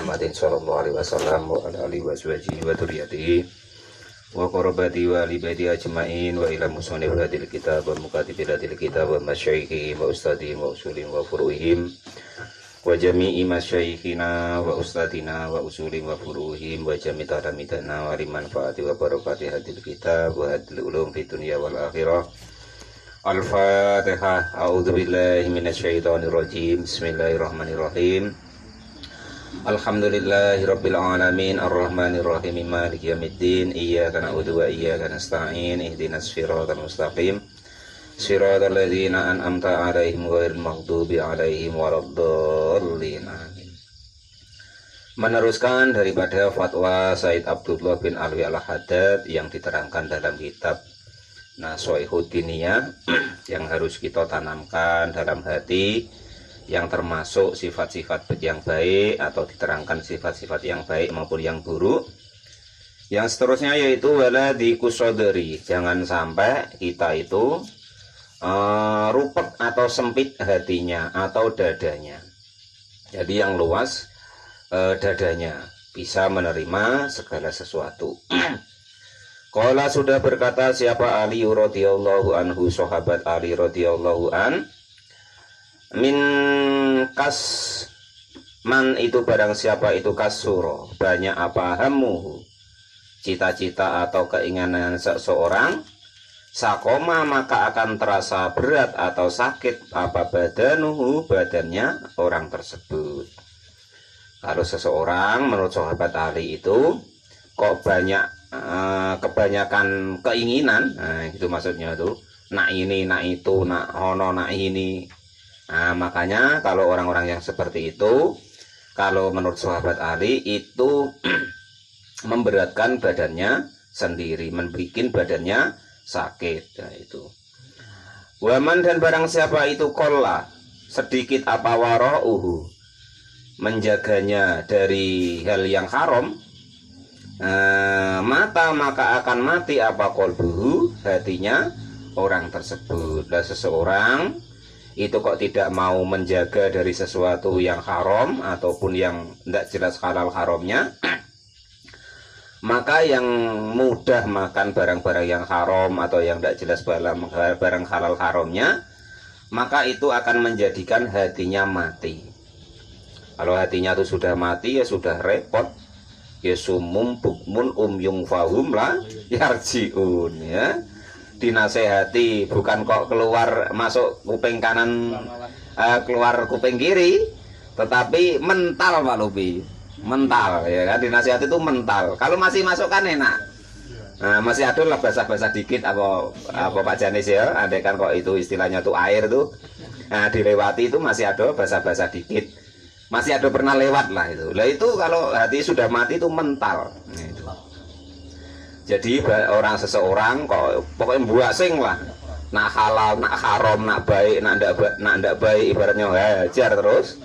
Muhammadin sallallahu alaihi wasallam wa ala alihi wa sahbihi wa dzurriyyatihi wa qarabati wa li baiti ajmain wa ila musannif hadil kitab wa mukatibil hadil kitab wa masyayikhi wa ustadihim wa usulihim wa furuhim wa jami'i masyayikhina wa ustadina wa usulihim wa furuhim wa jami'i talamidana wa limanfaati wa barakati hadil kitab wa hadil ulum fi dunya wal akhirah. Al-Fatihah. A'udzubillahi minasyaitonir rajim. Bismillahirrahmanirrahim. Alhamdulillahirabbil alamin arrahmanir rahim maliki yaumiddin iyyaka na'budu wa iyyaka nasta'in ihdinas siratal mustaqim siratal ladzina an'amta 'alaihim ghairil maghdubi 'alaihim waladdallin. Amin. Meneruskan daripada fatwa Said Abdullah bin Alwi Al-Haddad yang diterangkan dalam kitab Nashaikhud Diniyah yang harus kita tanamkan dalam hati, yang termasuk sifat-sifat yang baik atau diterangkan sifat-sifat yang baik maupun yang buruk. Yang seterusnya yaitu wala dikusoderi, jangan sampai kita itu rupek atau sempit hatinya atau dadanya. Jadi yang luas dadanya, bisa menerima segala sesuatu. Qala sudah berkata siapa Ali radhiyallahu anhu, sahabat Ali radhiyallahu an, min kas man itu barang siapa itu kasuro, banyak apa hamuhu, cita-cita atau keinginan seseorang, sakoma maka akan terasa berat atau sakit apa badanuhu, badannya orang tersebut. Kalau seseorang menurut sahabat Ali itu kok banyak kebanyakan keinginan, nah itu maksudnya tuh, nak ini, nak itu, nak hono, nak ini. Nah, makanya kalau orang-orang yang seperti itu, kalau menurut sahabat Ali itu memberatkan badannya sendiri, membuat badannya sakit. Nah, itu. Waman dan barang siapa itu kolla sedikit apa waro'uhu, menjaganya dari hal yang haram, mata maka akan mati apa kolbuhu, hatinya orang tersebut. Dan seseorang itu kok tidak mau menjaga dari sesuatu yang haram ataupun yang tidak jelas halal haramnya, maka yang mudah makan barang-barang yang haram atau yang tidak jelas barang halal haramnya, maka itu akan menjadikan hatinya mati. Kalau hatinya itu sudah mati, ya sudah repot. Ya sumum bukmun yung fahum lah yarjiun, ya. Dinasehati bukan kok keluar masuk kuping kanan, keluar kuping kiri, tetapi mental Pak Lubi, mental, ya kan. Dinasehati itu mental. Kalau masih masuk kan enak. Nah, masih ada lah basah-basah dikit apa Pak Janis ya, andai kan kok itu istilahnya tuh air tuh, nah dilewati itu masih ada basah-basah dikit, masih ada pernah lewat lah itu. Lah itu kalau hati sudah mati itu mental. Nah, itu. Jadi seseorang kok pokoknya buasing lah, nak halal, nak haram, nak baik, nak ndak baik, ibaratnya hajar terus,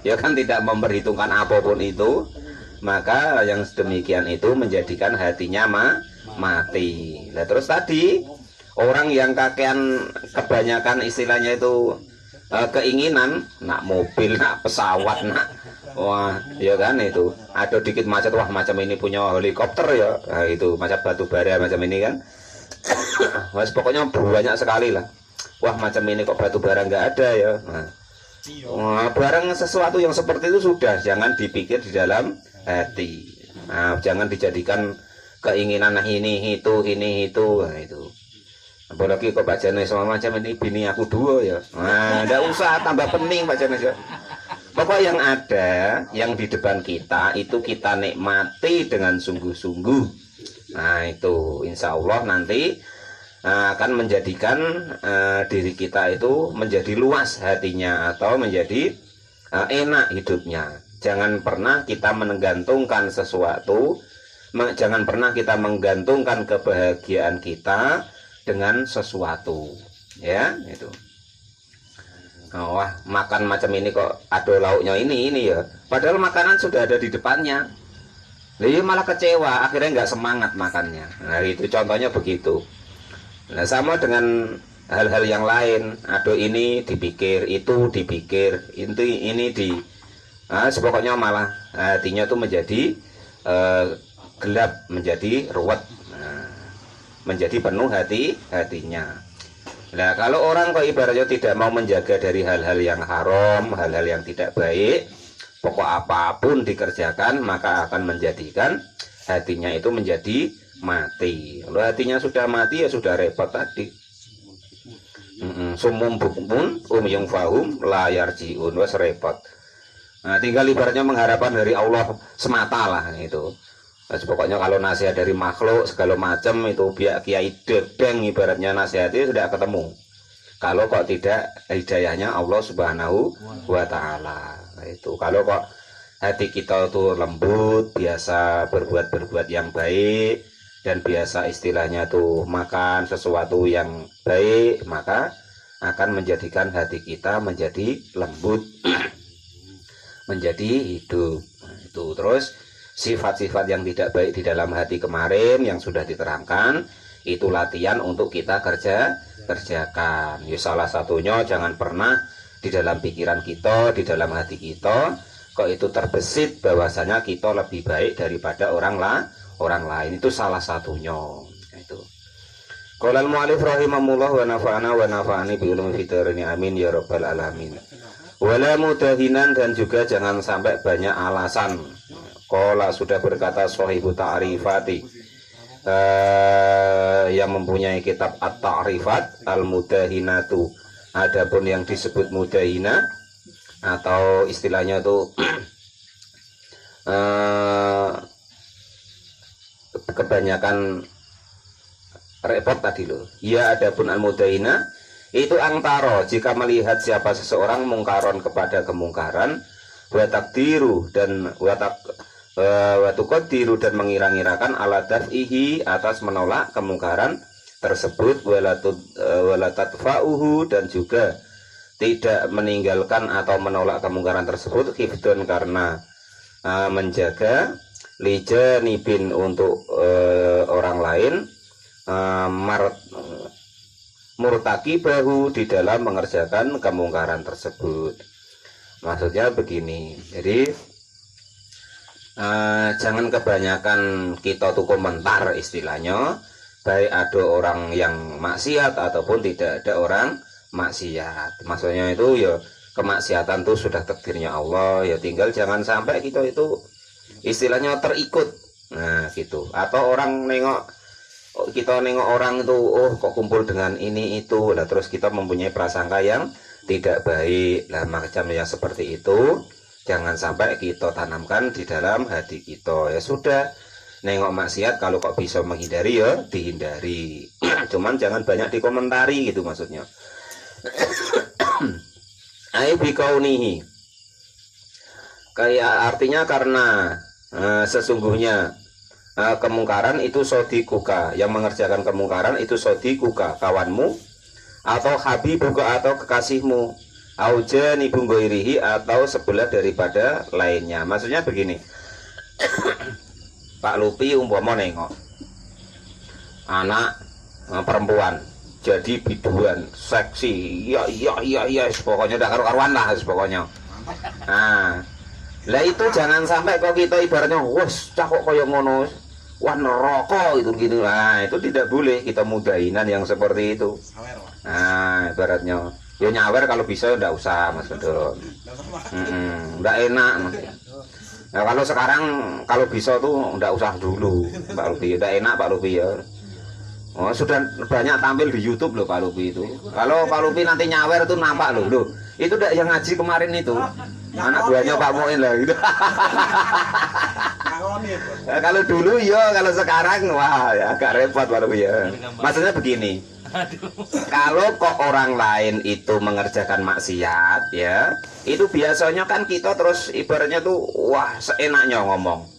ya kan, tidak memperhitungkan apapun itu, maka yang sedemikian itu menjadikan hatinya mati. Nah, terus tadi orang yang kakean kebanyakan istilahnya itu keinginan, nak mobil, nak pesawat, nak wah, ya kan, itu ada dikit macet, wah macam ini punya helikopter ya, nah, itu macam batu bara macam ini kan. Mas pokoknya banyak sekali lah. Wah macam ini kok batu bara nggak ada ya. Nah, barang sesuatu yang seperti itu sudah jangan dipikir di dalam hati. Nah, jangan dijadikan keinginan ini itu. Nah, itu. Apalagi kok Pak Janes sama macam ini bini aku dua ya. Nah, nggak usah tambah pening Pak Janes ya. Pokok yang ada, yang di depan kita itu kita nikmati dengan sungguh-sungguh. Nah itu insya Allah nanti akan menjadikan diri kita itu menjadi luas hatinya atau menjadi enak hidupnya. Jangan pernah kita menggantungkan sesuatu, jangan pernah kita menggantungkan kebahagiaan kita dengan sesuatu, ya itu. Wah makan macam ini kok ada lauknya ini ya, padahal makanan sudah ada di depannya. Dia malah kecewa, akhirnya nggak semangat makannya. Nah itu contohnya begitu. Nah sama dengan hal-hal yang lain, ada ini dipikir, itu dipikir, ini Nah, pokoknya malah hatinya tuh menjadi gelap, menjadi ruwet, menjadi penuh hatinya. Nah, kalau orang kok ibaratnya tidak mau menjaga dari hal-hal yang haram, hal-hal yang tidak baik, pokok apapun dikerjakan, maka akan menjadikan hatinya itu menjadi mati. Kalau hatinya sudah mati, ya sudah repot tadi. Sumum bukmun yung fahum layar jiun, wes repot. Nah, tinggal ibaratnya mengharapkan dari Allah semata lah itu. Nah, pokoknya kalau nasihat dari makhluk segala macam itu biar kiai dedeng ibaratnya nasihatnya sudah ketemu. Kalau kok tidak hidayahnya Allah Subhanahu wa taala. Nah, itu kalau kok hati kita tuh lembut, biasa berbuat yang baik dan biasa istilahnya tuh makan sesuatu yang baik, maka akan menjadikan hati kita menjadi lembut, menjadi hidup. Nah, itu terus sifat-sifat yang tidak baik di dalam hati kemarin yang sudah diterangkan itu latihan untuk kita kerjakan. Ya, salah satunya jangan pernah di dalam pikiran kita, di dalam hati kita kok itu terbesit bahwasanya kita lebih baik daripada orang lain. Itu salah satunya. Itu. Qala al-mu'allif rahimahullah wa nafa'ani bi ulumi fitrini amin ya rabbal alamin. Wala mudahinan, dan juga jangan sampai banyak alasan. Qala sudah berkata sahibu ta'rifati, yang mempunyai kitab at-ta'rifat al-mudahinatu. Adapun yang disebut mudahina atau istilahnya itu kebanyakan repot tadi loh. Ya, adapun al-mudahina itu antara jika melihat siapa seseorang mungkaron kepada kemungkaran, wa takdiru dan wa tuqaddiru dan mengira-ngirakan ala daf'ihi atas menolak kemungkaran tersebut, wala tadfa'uhu dan juga tidak meninggalkan atau menolak kemungkaran tersebut, hifdun karena menjaga, lijanibin untuk orang lain, murtakibahu di dalam mengerjakan kemungkaran tersebut. Maksudnya begini, jadi jangan kebanyakan kita tuh komentar istilahnya, baik ada orang yang maksiat ataupun tidak ada orang maksiat. Maksudnya itu ya kemaksiatan tuh sudah takdirnya Allah, ya tinggal jangan sampai kita itu istilahnya terikut. Nah gitu. Atau orang kita nengok orang itu, oh kok kumpul dengan ini itu, lah terus kita mempunyai prasangka yang tidak baik. Lah macam yang seperti itu jangan sampai kita tanamkan di dalam hati kita. Ya sudah, nengok maksiat kalau kok bisa menghindari ya dihindari. Cuman jangan banyak dikomentari gitu maksudnya. Ai bikaunihi, kayak artinya karena sesungguhnya kemungkaran itu sodikuka, yang mengerjakan kemungkaran itu sodikuka, kawanmu, atau habibuka atau kekasihmu, auja nibunggoirihi atau sebelah daripada lainnya. Maksudnya begini, Pak Lupi umpama nengok anak perempuan jadi biduan seksi, ya pokoknya udah karu-karuan lah pokoknya. Nah lah itu jangan sampai kok kita ibaratnya wes cakok koyo ngono, wah neraka itu gitu. Nah itu tidak boleh kita mudahinan yang seperti itu. Nah ibaratnya ya nyawer kalau bisa udah usah Mas Bedol, udah enak Mas. Nah kalau sekarang kalau bisa tuh udah usah dulu Pak Lupi, udah enak Pak Lupi ya. Oh sudah banyak tampil di YouTube loh Pak Lupi itu. Kalau Pak Lupi nanti nyawer tuh nampak loh. Itu udah yang ngaji kemarin itu. Anak buahnya Pak Moin lah gitu. Nah, kalau dulu ya, kalau sekarang wah ya agak repot Pak Lupi ya. Maksudnya begini. Kalau kok orang lain itu mengerjakan maksiat ya, itu biasanya kan kita terus ibaratnya tuh wah seenaknya ngomong.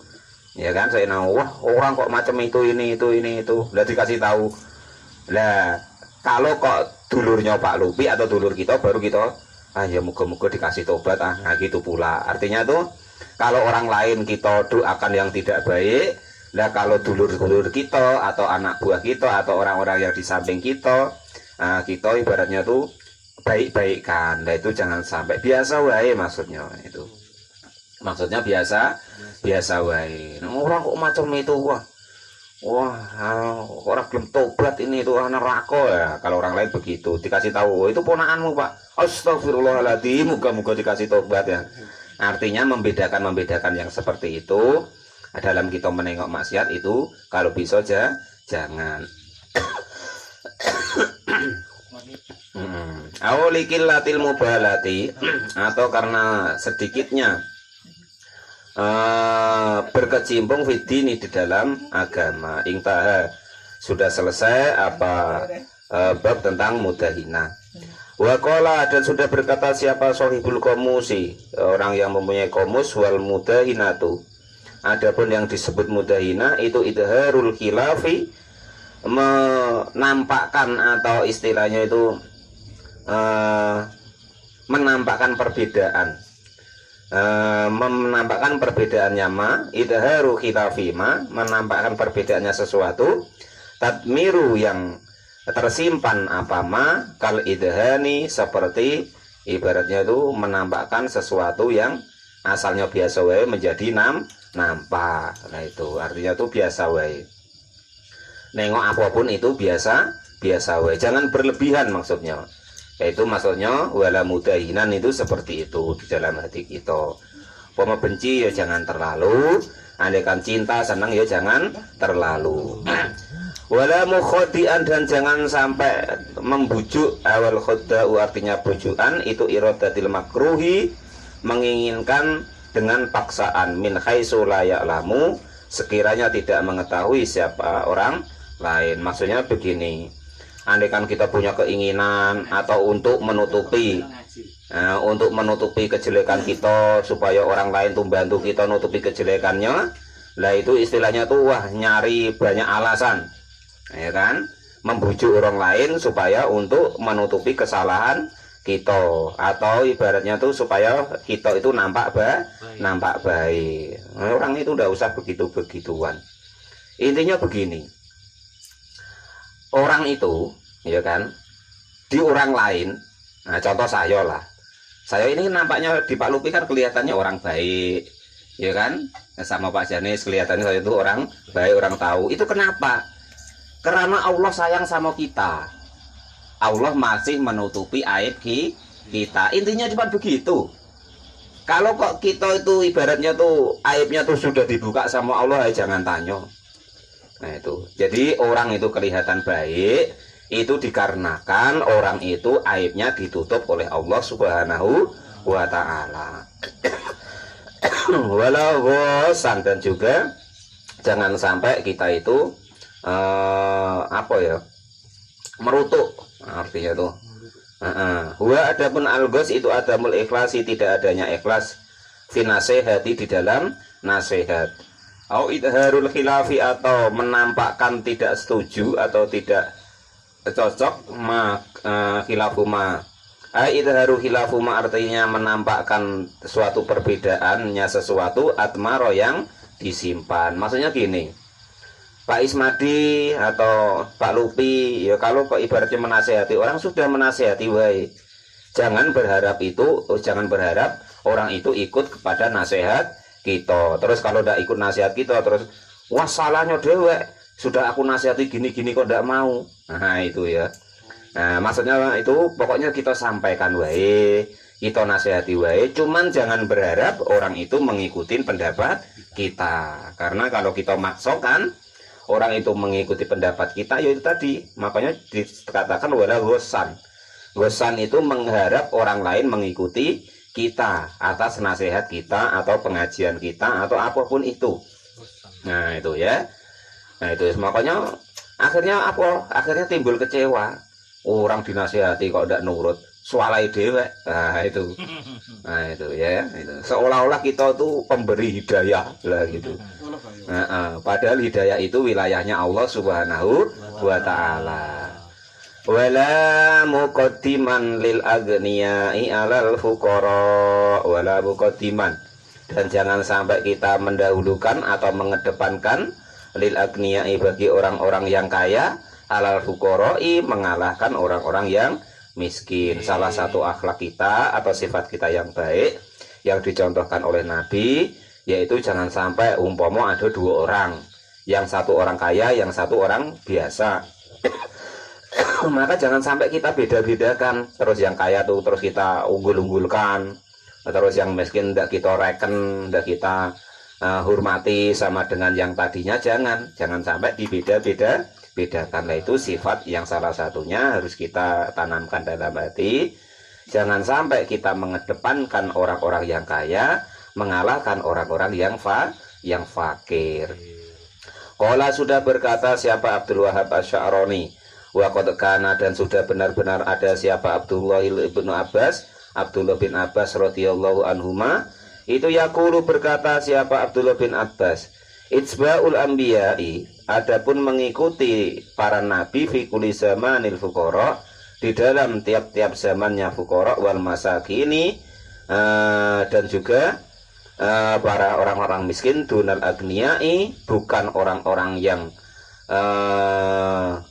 Ya kan, saya tahu, wah orang kok macam itu ini itu, udah dikasih tahu. Lah kalau kok dulurnya Pak Lupi atau dulur kita baru kita, ya moga-moga dikasih tobat nah gitu pula. Artinya tuh kalau orang lain kita doakan yang tidak baik, lah kalau dulur-dulur kita atau anak buah kita atau orang-orang yang di samping kita, kita ibaratnya tuh baik-baikkan. Nah itu jangan sampai biasa wae maksudnya itu. Maksudnya biasa biasa wae. Nah, orang kok macam itu wah. Wah, orang belum tobat ini itu anak neraka ya. Kalau orang lain begitu dikasih tahu, oh, itu ponakanmu Pak. Astagfirullahaladzim, moga-moga dikasih tobat ya. Artinya membedakan yang seperti itu dalam kita menengok maksiat itu kalau bisa aja jangan. Aulikil latil mubalati atau karena sedikitnya berkecimpung fidini di dalam agama. Ingtaha sudah selesai apa bab tentang mudahina. Wakola dan sudah berkata siapa sohibul komusi, orang yang mempunyai komus, wal mudahinatu. Adapun yang disebut mudahina itu idharul khilafi, menampakkan atau istilahnya itu menampakkan perbedaan, menampakkan perbedaannya idharu khilafi menampakkan perbedaannya sesuatu, tadmiru yang tersimpan kal idhani seperti ibaratnya itu menampakkan sesuatu yang asalnya biasa wae menjadi nampak. Nah itu artinya itu biasa wae. Nengok apapun itu biasa wae. Jangan berlebihan maksudnya. Yaitu maksudnya wala mudahinan itu seperti itu di dalam hati kita. Pema benci ya jangan terlalu, andaikan cinta senang ya jangan terlalu. Wala mukhadian dan jangan sampai membujuk. Awal khodau artinya bujukan itu iradatil makruhi, menginginkan dengan paksaan min haitsu la ya'lamu, sekiranya tidak mengetahui siapa orang lain. Maksudnya begini, andaikan kita punya keinginan atau untuk menutupi kejelekan kita supaya orang lain tuh bantu kita nutupi kejelekannya, lah itu istilahnya tuh wah nyari banyak alasan, ya kan, membujuk orang lain supaya untuk menutupi kesalahan kita, atau ibaratnya tuh supaya kita itu nampak baik. Orang itu udah usah begituan. Intinya begini, orang itu ya kan di orang lain, nah contoh saya ini nampaknya di Pak Lupi kan kelihatannya orang baik, ya kan, sama Pak Janis kelihatannya saya itu orang baik, orang tahu. Itu kenapa? Karena Allah sayang sama kita, Allah masih menutupi aib kita. Intinya cuma begitu. Kalau kok kita itu ibaratnya tuh aibnya tuh sudah dibuka sama Allah, ya jangan tanya. Nah itu, jadi orang itu kelihatan baik itu dikarenakan orang itu aibnya ditutup oleh Allah Subhanahu wa Ta'ala. Walau ghosan, dan juga jangan sampai kita itu merutuk, artinya tuh huwa adapun al-ghos itu adamul ikhlasi, tidak adanya ikhlas fi nasihati di dalam nasihat, au idharul khilafi atau menampakkan tidak setuju atau tidak cocok khilafuma. Idharu khilafuma artinya menampakkan suatu perbedaannya sesuatu atmaro yang disimpan. Maksudnya gini, Pak Ismadi atau Pak Lupi ya, kalau ibaratnya menasehati orang, sudah menasehati wae. Jangan berharap orang itu ikut kepada nasihat kita. Terus kalau tidak ikut nasihat kita, terus wah salahnya dewek, sudah aku nasihati gini-gini kok tidak mau. Nah itu ya. Nah maksudnya itu pokoknya kita sampaikan wae, kita nasihati wae, cuman jangan berharap orang itu mengikuti pendapat kita. Karena kalau kita maksakan orang itu mengikuti pendapat kita, ya itu tadi, makanya dikatakan wala ghosan. Ghosan itu mengharap orang lain mengikuti kita atas nasihat kita atau pengajian kita atau apapun itu. Nah itu ya. Nah itu makanya akhirnya timbul kecewa, orang dinasihati kok tidak nurut, swalai dewek. Nah itu ya, itu seolah-olah kita tuh pemberi hidayah lah gitu. Padahal hidayah itu wilayahnya Allah Subhanahu wa Ta'ala. Wala muqaddiman lil aghniyai alal fuqara, wala muqaddiman, dan jangan sampai kita mendahulukan atau mengedepankan lil aghniyai bagi orang-orang yang kaya, alal fuqara'i mengalahkan orang-orang yang miskin. Salah satu akhlak kita atau sifat kita yang baik yang dicontohkan oleh Nabi, yaitu jangan sampai umpama ada dua orang, yang satu orang kaya, yang satu orang biasa. Maka jangan sampai kita beda-bedakan, terus yang kaya tuh terus kita unggul-unggulkan, terus yang miskin tidak kita reken, tidak kita hormati sama dengan yang tadinya. Jangan sampai dibeda-bedakan. Nah, itu sifat yang salah satunya harus kita tanamkan dalam hati. Jangan sampai kita mengedepankan orang-orang yang kaya mengalahkan orang-orang yang fakir. Qala sudah berkata siapa Abdul Wahab Asy-Sya'rani, wa qad kana dan sudah benar-benar ada siapa Abdullah bin Abbas radhiyallahu anhuma, itu yaqulu berkata siapa Abdullah bin Abbas, itsba'ul anbiya'i, adapun mengikuti para nabi fi kulli zamanil fuqara, di dalam tiap-tiap zamannya fuqara wal masakini, dan juga para orang-orang miskin, dunal agniyai, bukan orang-orang yang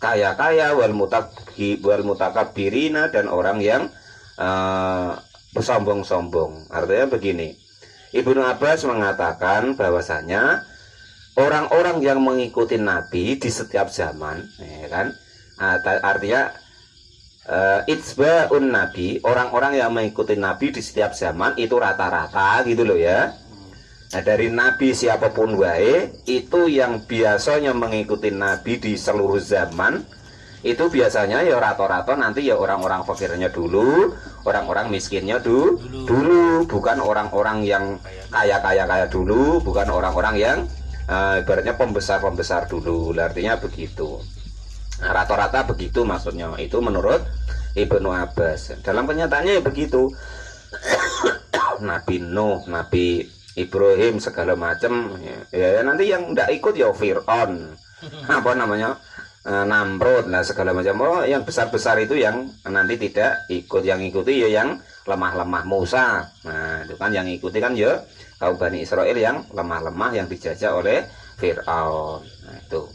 kaya-kaya, wal mutakabbirina, dan orang yang bersombong-sombong. Artinya begini, Ibnu Abbas mengatakan bahwasanya orang-orang yang mengikuti Nabi di setiap zaman, ya kan? Artinya itsba'un Nabi, orang-orang yang mengikuti Nabi di setiap zaman itu rata-rata gitu loh ya. Nah, dari Nabi siapapun wae, itu yang biasanya mengikuti Nabi di seluruh zaman, itu biasanya ya rata-rata nanti ya orang-orang fakirnya dulu, orang-orang miskinnya dulu, bukan orang-orang yang kaya dulu, bukan orang-orang yang ibaratnya pembesar dulu. Artinya begitu. Nah, rata-rata begitu maksudnya, itu menurut Ibnu Abbas. Dalam kenyataannya ya begitu. Nabi Nuh, Nabi Ibrahim, segala macam ya nanti yang tidak ikut ya Fir'aun, apa namanya, Namrud, lah segala macam. Oh, yang besar-besar itu yang nanti tidak ikut, yang ikuti ya yang lemah-lemah, Musa. Nah, itu kan yang ikuti kan ya kaum Bani Israel yang lemah-lemah, yang dijajah oleh Fir'aun. Nah, itu.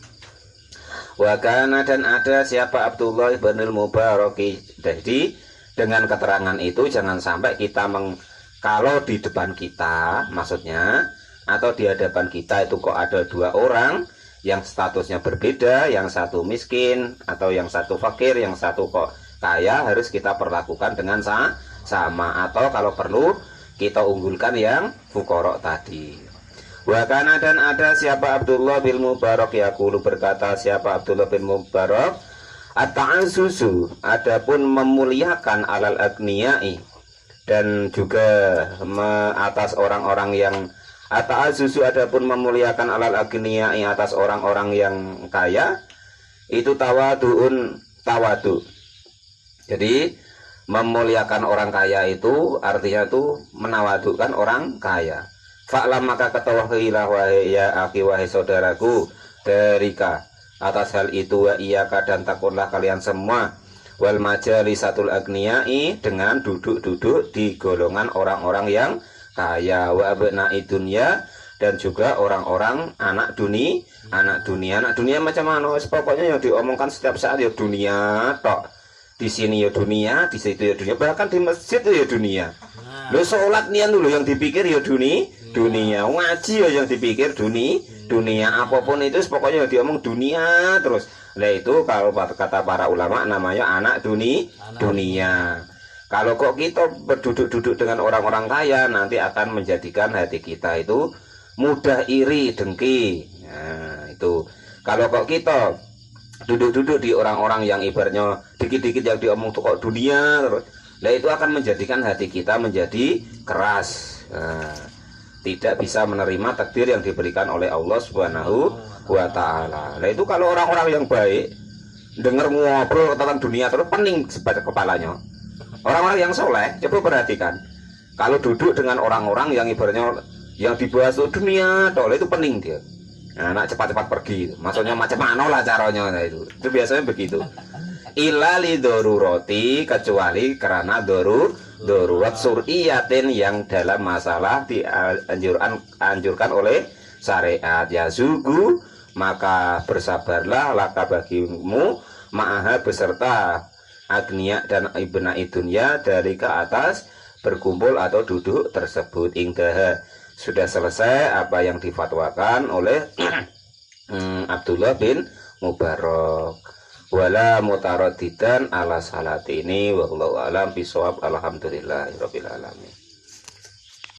Wakana, dan ada siapa Abdullah bin Mubarak. Jadi dengan keterangan itu jangan sampai kita kalau di depan kita maksudnya, atau di hadapan kita itu kok ada dua orang yang statusnya berbeda, yang satu miskin atau yang satu fakir, yang satu kok kaya, harus kita perlakukan dengan sama, atau kalau perlu kita unggulkan yang fuqara tadi. Wakana, dan ada siapa Abdullah bin Mubarak yaqulu berkata siapa Abdullah bin Mubarak, at-ta'azzuzu, adapun memuliakan alal agniyai, dan juga atas orang-orang yang at-ta'azzuzu, adapun memuliakan alal agniyai, atas orang-orang yang kaya, itu tawadu. Jadi memuliakan orang kaya itu artinya itu menawadukan orang kaya. Fa'lam, maka ketahuilah wahai ya akhi, wahai saudaraku, derika atas hal itu, wa iyaka, dan takutlah kalian semua, wal majalisatul agniyai, dengan duduk-duduk di golongan orang-orang yang kaya, wa abna'i dunya, dan juga orang-orang anak dunia macam mana, pokoknya yang diomongkan setiap saat ya dunia tok. Di sini ya dunia, di situ ya dunia, bahkan di masjid ya dunia. Lo sholat nian dulu yang dipikir ya dunia, ngaji ya yang dipikir dunia, apapun itu pokoknya diomong dunia terus. Nah, itu kalau kata para ulama namanya anak dunia. Kalau kok kita berduduk-duduk dengan orang-orang kaya, nanti akan menjadikan hati kita itu mudah iri, dengki. Nah, itu kalau kok kita duduk-duduk di orang-orang yang ibaratnya dikit-dikit yang diomong tuh kok dunia, nah itu akan menjadikan hati kita menjadi keras, tidak bisa menerima takdir yang diberikan oleh Allah Subhanahu wa Ta'ala. Nah itu kalau orang-orang yang baik dengar ngobrol tentang dunia terus pening sebagai kepalanya. Orang-orang yang soleh, coba perhatikan, kalau duduk dengan orang-orang yang ibaratnya yang dibahas dunia, itu pening dia. Nah, nak cepat-cepat pergi, maksudnya macam mana lah caranya. Nah, itu biasanya begitu. Illa li darurati, kecuali karena darurat sur'iyatin, yang dalam masalah dianjurkan oleh syariat. Ya zugu, maka bersabarlah laka bagimu, ma'aha beserta agniya dan ibna idunya, dari ke atas berkumpul atau duduk tersebut. Indah sudah selesai apa yang difatwakan oleh Abdullah bin Mubarak. Wala mutaraddidan ala salat ini wallahu alam bisawab. Alhamdulillahirabbil alamin.